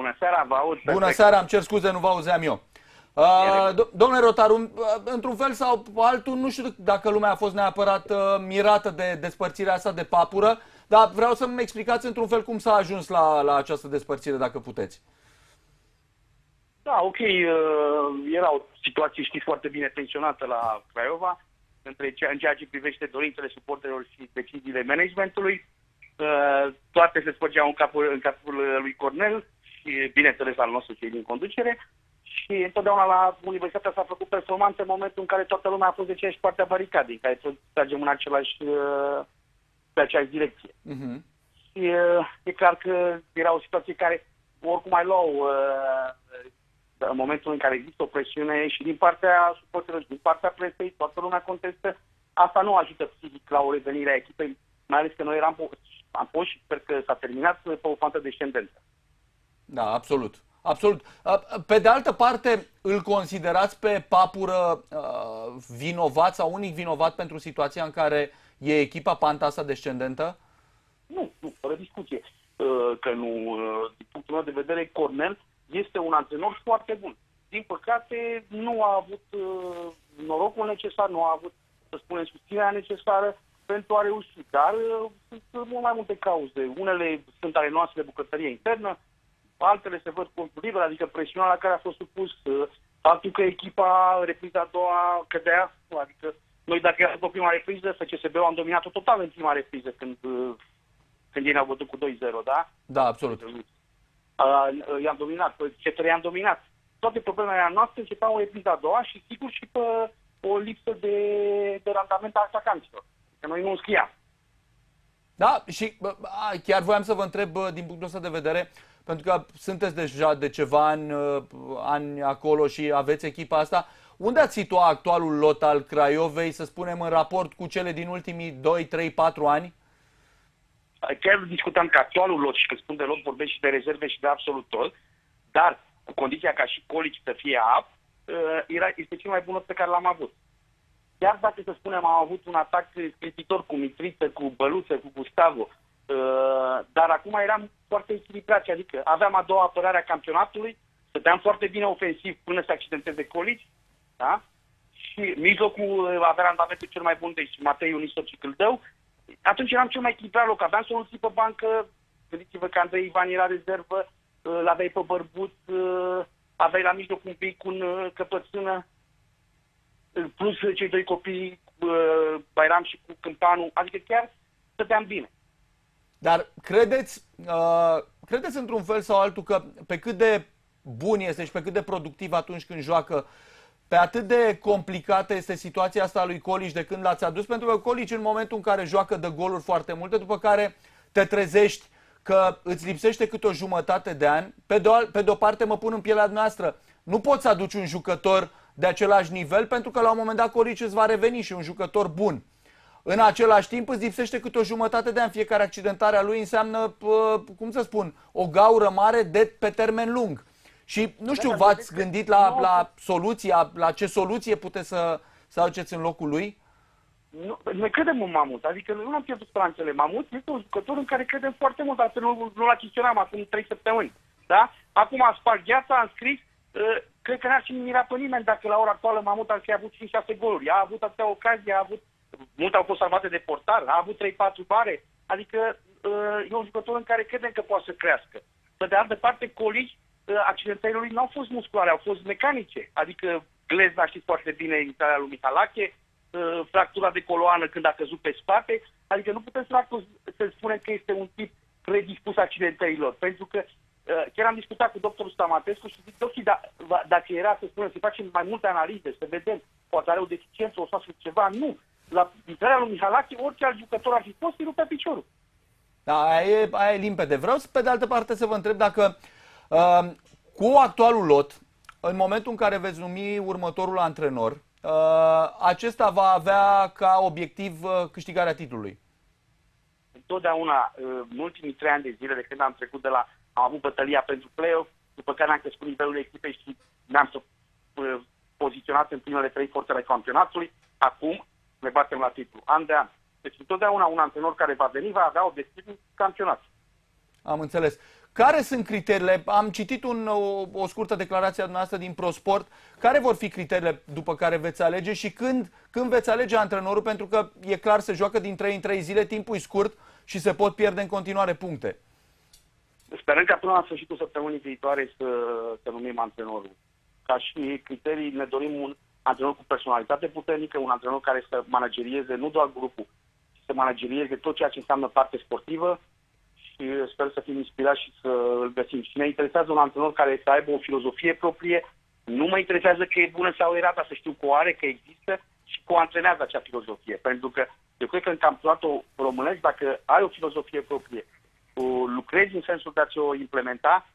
Bună seara, vă aud. Bună seara, îmi cer scuze, nu vă auzeam eu. Domnule Rotaru, într-un fel sau altul, nu știu dacă lumea a fost neapărat mirată de despărțirea asta de papură, dar vreau să-mi explicați într-un fel cum s-a ajuns la această despărțire, dacă puteți. Da, ok, era o situație, știți foarte bine, tensionată la Craiova, în ceea ce privește dorințele suporterilor și deciziile managementului. Toate se spărgeau în capul lui Cornel și, bineînțeles, al nostru, cei din conducere. Și întotdeauna la Universitatea s-a făcut performanță în momentul în care toată lumea a fost de aceeași parte a baricadei, în care toți tragem pe aceeași direcție. Și e clar că era o situație care oricum mai luau în momentul în care există o presiune și din partea suporterilor și din partea presei, toată lumea contestă. Asta nu ajută psihic la o revenire a echipei, mai ales că noi am fost și sper că s-a terminat pe o fantă descendentă. Da, absolut. Absolut. Pe de altă parte, îl considerați pe Papură vinovat sau unic vinovat pentru situația în care e echipa panta asta descendentă? Nu, fără discuție. Că nu, din punctul meu de vedere, Cornel este un antrenor foarte bun. Din păcate, nu a avut norocul necesar, nu a avut, să spunem, susținerea necesară pentru a reuși. Dar sunt mult mai multe cauze. Unele sunt ale noastre de bucătărie internă, altele se văd cu liber, adică presiunea la care a fost supus, faptul că echipa, repriza a doua, cădea, adică noi dacă era după prima repriză, FCSB-ul am dominat-o total în prima repriză, când ei ne-au bătut cu 2-0, da? Da, absolut. I-am dominat, C3 i-am dominat. Toate problemele noastre începeau în repriza a doua și sigur și pe o lipsă de randament a atacanților. Că noi nu înscriam. Da, și chiar voiam să vă întreb din punctul ăsta de vedere, pentru că sunteți deja de ceva ani acolo și aveți echipa asta. Unde ați situa actualul lot al Craiovei, să spunem, în raport cu cele din ultimii 2, 3, 4 ani? Chiar discutam că actualul lot, și când spun de lot vorbesc și de rezerve și de absolut tot, dar cu condiția ca și Colici să fie up, este cel mai bun lot pe care l-am avut. Chiar dacă, să spunem, am avut un atac scriitor cu Mitriță, cu Băluță, cu Gustavo, dar acum eram foarte echilibrați, adică aveam a doua apărare a campionatului, stăteam foarte bine ofensiv până să accidenteze Colici, da? Și mijlocul avea randamentul cel mai bun, deci Matei Unisor și Câldău. Atunci eram cel mai echilibrat loc, aveam soluții pe bancă, gândiți-vă că Andrei Ivan era rezervă, l-aveai pe Bărbuț, aveai la mijloc un pic un Căpățână, plus cei doi copii, Bairam și cu Câmpanu, adică chiar stăteam bine. Dar credeți într-un fel sau altul că pe cât de bun este și pe cât de productiv atunci când joacă, pe atât de complicată este situația asta a lui Colici de când l-ați adus? Pentru că Colici, în momentul în care joacă, dă goluri foarte multe, după care te trezești că îți lipsește câte o jumătate de an. Pe de o parte mă pun în pielea noastră. Nu poți să aduci un jucător de același nivel, pentru că la un moment dat Colici îți va reveni și un jucător bun. În același timp îți lipsește câte o jumătate de an. Fiecare accidentare a lui înseamnă, cum să spun, o gaură mare pe termen lung. Și nu știu, v-ați gândit la soluția, la ce soluție puteți să aduceți în locul lui? Noi credem în Mamut, adică nu am pierdut speranțele. Mamut este un jucător în care credem foarte mult, dar nu l-achiziționam acum 3 săptămâni. Da? Acum a spart gheața, am scris, cred că n-ar fi mirat pe nimeni dacă la ora actuală Mamut ar fi avut 5-6 goluri. A avut atâtea ocazii, multe au fost salvate de portar, a avut 3-4 bare, adică e un jucător în care credem că poate să crească. Pe de altă parte, Colici, accidentările lui nu au fost musculare, au fost mecanice, adică glezna, știți foarte bine, intrarea lui Mihalache, fractura de coloană când a căzut pe spate, adică nu putem să spunem că este un tip predispus accidentărilor, pentru că chiar am discutat cu doctorul Stamatescu și zic, dacă era să spunem, să facem mai multe analize, să vedem, poate are o deficiență, o să ceva, nu. La intrarea lui Mihalache, orice alt jucător ar fi fost, îi rupea piciorul. Da, aia e limpede. Vreau pe de altă parte să vă întreb dacă cu actualul lot, în momentul în care veți numi următorul antrenor, acesta va avea ca obiectiv câștigarea titlului. Întotdeauna, în ultimii 3 ani de zile, de când am trecut am avut bătălia pentru play-off, după care am crescut nivelul echipei și ne-am poziționat în primele 3 forțe ale campionatului, acum ne batem la titlu, an de an. Deci întotdeauna un antrenor care va veni va avea obiectivul campionat. Am înțeles. Care sunt criteriile? Am citit o scurtă declarație a dumneavoastră din ProSport. Care vor fi criteriile după care veți alege și când veți alege antrenorul? Pentru că e clar, se joacă din 3 în 3 zile, timpul e scurt și se pot pierde în continuare puncte. Sperăm ca până la sfârșitul săptămânii viitoare să numim antrenorul. Ca și criterii ne dorim un antrenor cu personalitate puternică, un antrenor care să managerieze nu doar grupul, ci să managerieze tot ceea ce înseamnă parte sportivă și sper să fim inspirați și să îl găsim. Și ne interesează un antrenor care să aibă o filozofie proprie. Nu mă interesează că e bună sau e rata, să știu că o are, că există și că o antrenează acea filozofie. Pentru că eu cred că în campionatul românesc, dacă ai o filozofie proprie, lucrezi în sensul de a ți-o implementa,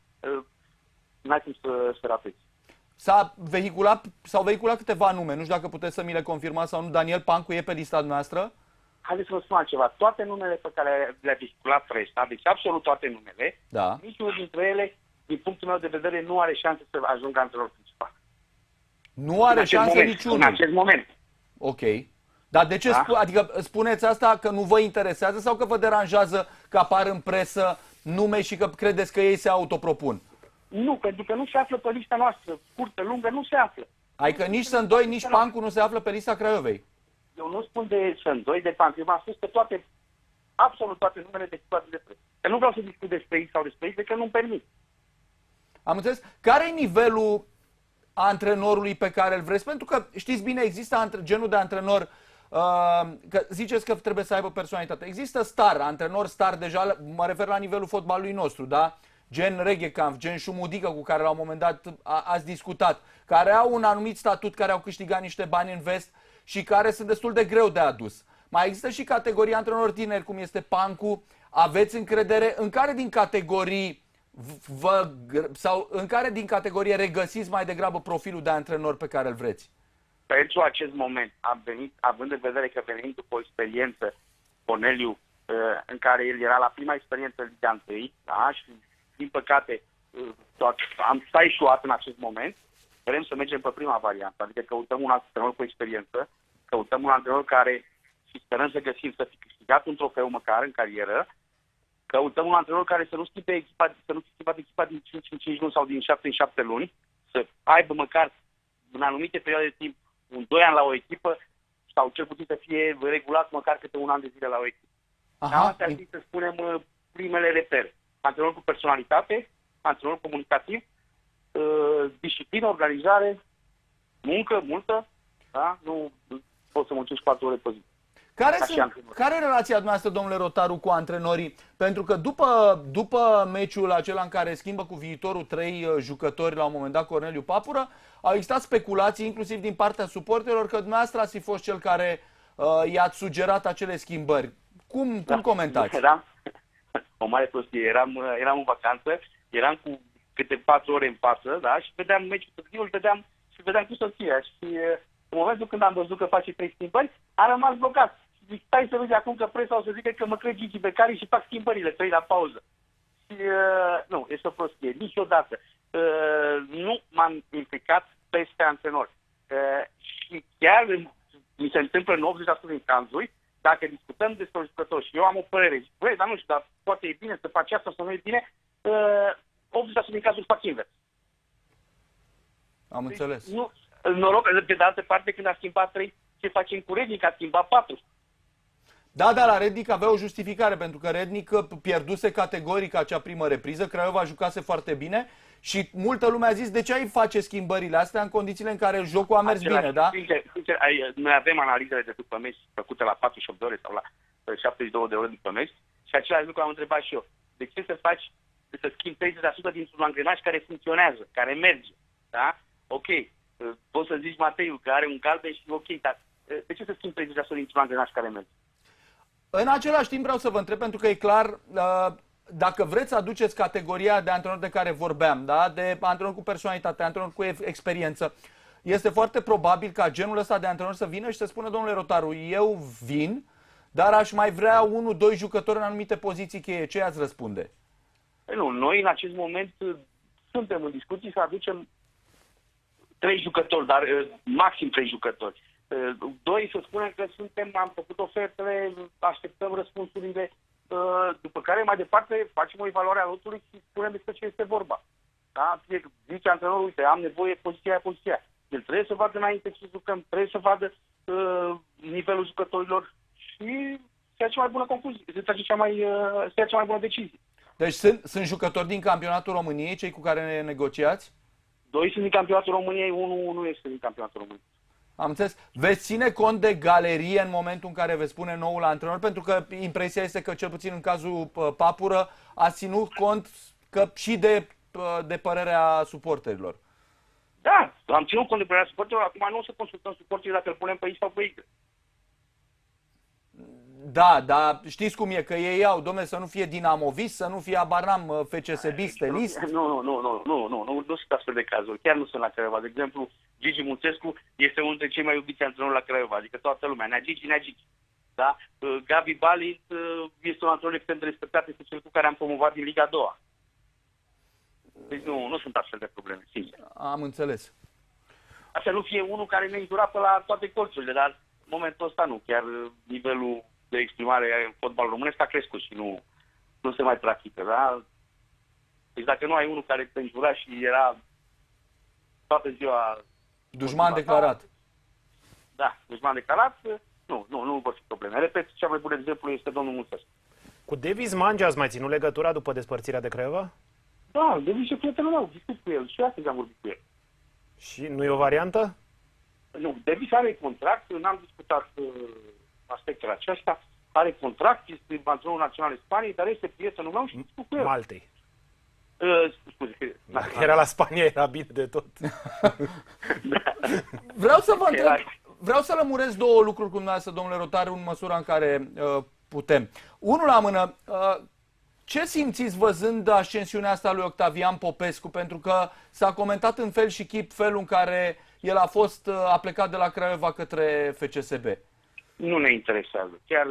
n-ai cum să ratezi. S-au vehiculat câteva nume, nu știu dacă puteți să mi le confirmați sau nu. Daniel Pancu e pe lista noastră? Haideți să vă spun altceva. Toate numele pe care le-a vehiculat presa, deci absolut toate numele, da. Niciunul dintre ele, din punctul meu de vedere, nu are șanse să ajungă antrenor principal. Nu are șanse niciunul? În acest moment. Ok. Dar de ce? Adică spuneți asta că nu vă interesează sau că vă deranjează că apar în presă nume și că credeți că ei se autopropun? Nu, pentru că nu se află pe lista noastră. Scurtă, lungă, nu se află. Adică nici Sândoi, nici Pancu nu se află pe lista Craiovei? Eu nu spun de Sândoi, de Pancu. Eu m-am spus că toate, absolut toate numele vehiculate de presă. Că nu vreau să discut despre ei sau despre ei, de că nu-mi permit. Am înțeles. Care e nivelul antrenorului pe care îl vreți? Pentru că, știți bine, există genul de antrenor, că ziceți că trebuie să aibă personalitate. Există antrenor star deja, mă refer la nivelul fotbalului nostru, da? Gen Reghekamp, gen Șumudică, cu care la un moment dat ați discutat, care au un anumit statut, care au câștigat niște bani în vest și care sunt destul de greu de adus. Mai există și categoria antrenori tineri, cum este Pancu. Aveți încredere în care din categorii sau în care din categorie regăsiți mai degrabă profilul de antrenor pe care îl vreți? Pentru acest moment am venit, având în vedere că venim după o experiență, Corneliu, în care el era la prima experiență în Liga 1, da? Și din păcate s-a ieșuat în acest moment. Vrem să mergem pe prima variantă, adică căutăm un antrenor cu experiență, căutăm un antrenor care, și sperăm să găsim, să fi câștigat un trofeu măcar în carieră, căutăm un antrenor care să nu schimbe echipa, să nu schimbe echipa din 5 în 5 luni sau din 7 în 7 luni, să aibă măcar în anumite perioade de timp un 2 ani la o echipă sau cel puțin să fie regulat măcar câte un an de zile la o echipă. Astea ar fi, să spunem, primele repere. Antrenor cu personalitate, antrenor comunicativ, disciplină, organizare, muncă multă, da? Nu poți să muncești 4 ore pe zi. Care e relația dumneavoastră, domnule Rotaru, cu antrenorii? Pentru că după meciul acela în care schimbă cu viitorul 3 jucători la un moment dat, Corneliu Papură, au existat speculații, inclusiv din partea suporterilor, că dumneavoastră ați fi fost cel care i-ați sugerat acele schimbări. Cum comentați? O mare prostie. Eram în vacanță, eram cu câte 4 ore în față, da? Și vedeam meciul târziu, îl vedeam cu soția. Și în momentul când am văzut că face 3 schimbări, am rămas blocat. Și zic, stai să vezi acum că presa o să zică că mă cred Gigi Becali și fac schimbările, 3 la pauză. Și nu, este o prostie. Niciodată nu m-am implicat peste antrenor. Și chiar mi se întâmplă în 80% din cazuri, dacă discutăm despre jucători și eu am o părere, zic, băi, dar nu știu, dar poate e bine să faci asta sau nu e bine, 80% din cazuri fac invers. Am înțeles. Deci, nu, noroc, pe de altă parte, când a schimbat 3, ce facem cu Rednic, a schimbat 4. Da, la Rednic avea o justificare, pentru că Rednic pierduse categoric acea primă repriză, Craiova jucase foarte bine și multă lume a zis, de ce ai face schimbările astea în condițiile în care jocul a mers bine, da? Sincer, noi avem analizele de după meci făcute la 48 de ore sau la 72 de ore după meci și același lucru am întrebat și eu. De ce să schimbi 30% dintr-un angrenaj care funcționează, care merge, da? Ok, poți să zici Mateiu că are un galben și ok, dar de ce să schimbi 30% dintr-un angrenaj care merge? În același timp vreau să vă întreb, pentru că e clar, dacă vreți să aduceți categoria de antrenor de care vorbeam, da? De antrenor cu personalitate, antrenor cu experiență, este foarte probabil ca genul ăsta de antrenor să vină și să spună, domnule Rotaru, eu vin, dar aș mai vrea 1-2 jucători în anumite poziții cheie. Ce ați răspunde? Nu, noi în acest moment suntem în discuții să aducem 3 jucători, dar maxim 3 jucători. 2, să spunem că am făcut ofertele, așteptăm răspunsurile după care mai departe facem o evaluare a lotului și spunem despre ce este vorba. Da? Zice antrenorul, uite, am nevoie poziția. El trebuie să vadă înainte ce jucăm, trebuie să vadă nivelul jucătorilor și să ia cea mai bună concluzie, să ia cea mai bună decizie. Deci sunt jucători din campionatul României, cei cu care ne negociați? 2 sunt din campionatul României, 1 nu este din campionatul României. Am înțeles. Veți ține cont de galerie în momentul în care veți pune noul antrenor? Pentru că impresia este că, cel puțin în cazul Papură, a ținut cont și de părerea suporterilor. Da, am ținut cont de părerea suporterilor. Acum nu o să consultăm suporterii dacă îl punem pe X sau pe Y. Da, dar știți cum e, că ei au, dom'le, să nu fie dinamovist, să nu fie abarnam FCSB, stelist. Nu sunt astfel de cazuri. Chiar nu sunt la Craiova. De exemplu, Gigi Munțescu este unul dintre cei mai iubiți antrenori la Craiova, adică toată lumea. Nea Gigi. Da? Gabi Balint este un antrenor extrem de respectat, este cel cu care am promovat din Liga 2. Deci nu sunt astfel de probleme, sincer. Am înțeles. Așa nu fie unul care ne îndura pe la toate colțurile, dar în momentul ăsta nu. Chiar nivelul de exprimare în fotbal românesc a crescut și nu se mai practică, da? Deci dacă nu ai unul care te înjura și era toată ziua... Dușman declarat. Da, dușman declarat, nu vor fi probleme. Repet, cea mai bună exemplu este domnul Munțescu. Cu Davis Mangea ați mai ținut legătura după despărțirea de Craiova? Da, Davis e prietenul meu, discut cu el și astăzi am vorbit cu el. Și nu e o variantă? Nu, Davis are contract, n-am discutat aspectele acestea, are contract, este antrenorul național Spaniei, dar este prietenul meu și discut cu el. Maltei. Scuze. Era la Spania, era bine de tot. Vreau să vă întreb, vreau să lămuresc două lucruri cu dumneavoastră, domnule Rotaru, în măsura în care putem. Unul la mână, ce simțiți văzând ascensiunea asta lui Octavian Popescu? Pentru că s-a comentat în fel și chip felul în care el a plecat de la Craiova către FCSB. Nu ne interesează. Chiar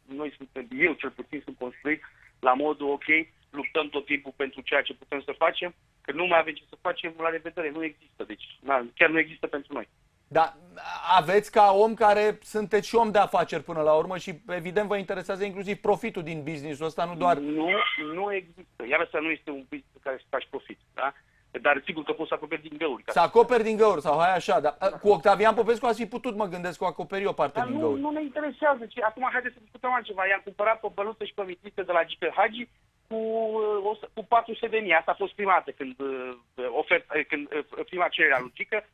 noi suntem, eu cel puțin sunt construit la modul ok, luptăm tot timpul pentru ceea ce putem să facem, că nu mai avem ce să facem, la revedere, nu există. Deci chiar nu există pentru noi. Dar aveți ca om care sunteți și om de afaceri până la urmă și evident vă interesează inclusiv profitul din business-ul ăsta, nu doar... Nu există. Iar asta nu este un business în care să faci profit. Da? Dar sigur că poți să acoperi din găuri. Să acoperi din găuri sau hai așa, dar cu Octavian Popescu ați fi putut, mă gândesc, cu acoperi o parte din găuri. Nu ne interesează. Acum haideți să discutăm altceva. I-am cumpărat pe Băluță și pe Mitriță de la Gică Hagi cu 400.000. Asta a fost prima dată când prima cerere a lui Gică,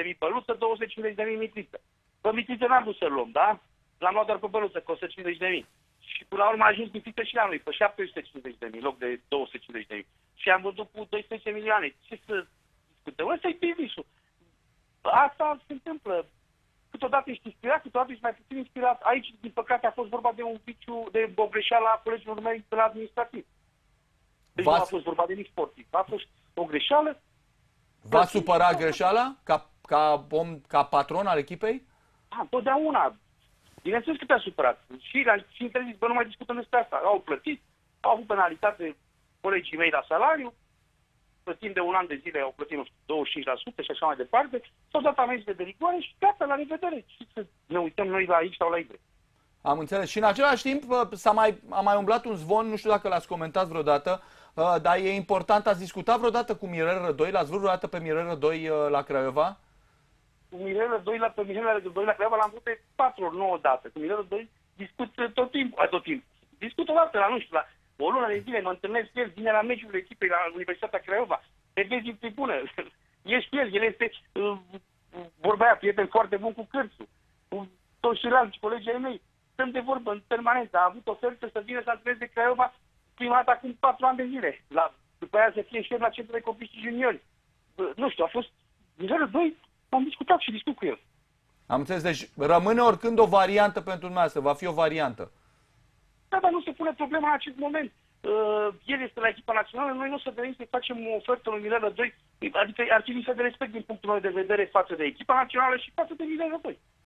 150.000 Băluță, 250.000 Mitriță. Pe Mitriță n-am vrut să-l luăm, da? L-am luat doar pe Băluță, cu 150.000. Și până la urmă a ajuns Mitriță și la noi, pe 750.000 în loc de 250.000. Și am văzut cu 12 milioane. Ce să discutăm? Ăsta e business-ul. Asta se întâmplă. Câteodată ești inspirat, câteodată ești mai puțin inspirat. Aici, din păcate, a fost vorba de un viciu, de o greșeală a colegilor mei de la administrativ. Deci nu a fost vorba de nici sportiv. A fost o greșeală. V-a supărat greșeala ca patron al echipei? Totdeauna. Bineînțeles că te-a supărat. Și interzis, nu mai discutăm despre asta. Au plătit, au avut penalitate colegii mei la salariu, plătim de un an de zile, au plătit, 25% și așa mai departe, s-au dat amenzi de rigoare și gata, la revedere. Și să ne uităm noi la X sau la Y. Am înțeles. Și în același timp a mai umblat un zvon, nu știu dacă l-ați comentat vreodată, dar e important, ați discutat vreodată cu Mirel Rădoi? L-ați vrut vreodată pe Mirel Rădoi la Craiova? Cu Mirel Rădoi la Craiova l-am vrut de 4 ori, 9 dată. Cu Mirel Rădoi discut tot timpul. Discut o dată la, nu știu, la o lună de zile, mă întâlnesc cu el, vine la meciurile echipei la Universitatea Craiova, te vezi în tribună, ești cu el este, vorba aia, prieten foarte bun cu Cârțu, cu toți ceilalți colegii ai mei, stăm de vorbă în permanență, a avut ofertă să vină să antreneze Craiova prima dată acum 4 ani de zile, după aia să fie șef la centru de copii și juniori. Nu știu, a fost, din 2, am discutat și discut cu el. Am înțeles, deci rămâne oricând o variantă pentru dumneavoastră, va fi o variantă. Da, dar nu se pune problema în acest moment. El este la echipa națională, noi nu o să venim să facem o ofertă lui Mirel Rădoi, adică ar fi lipsă de respect din punctul meu de vedere față de echipa națională și față de Mirel Rădoi.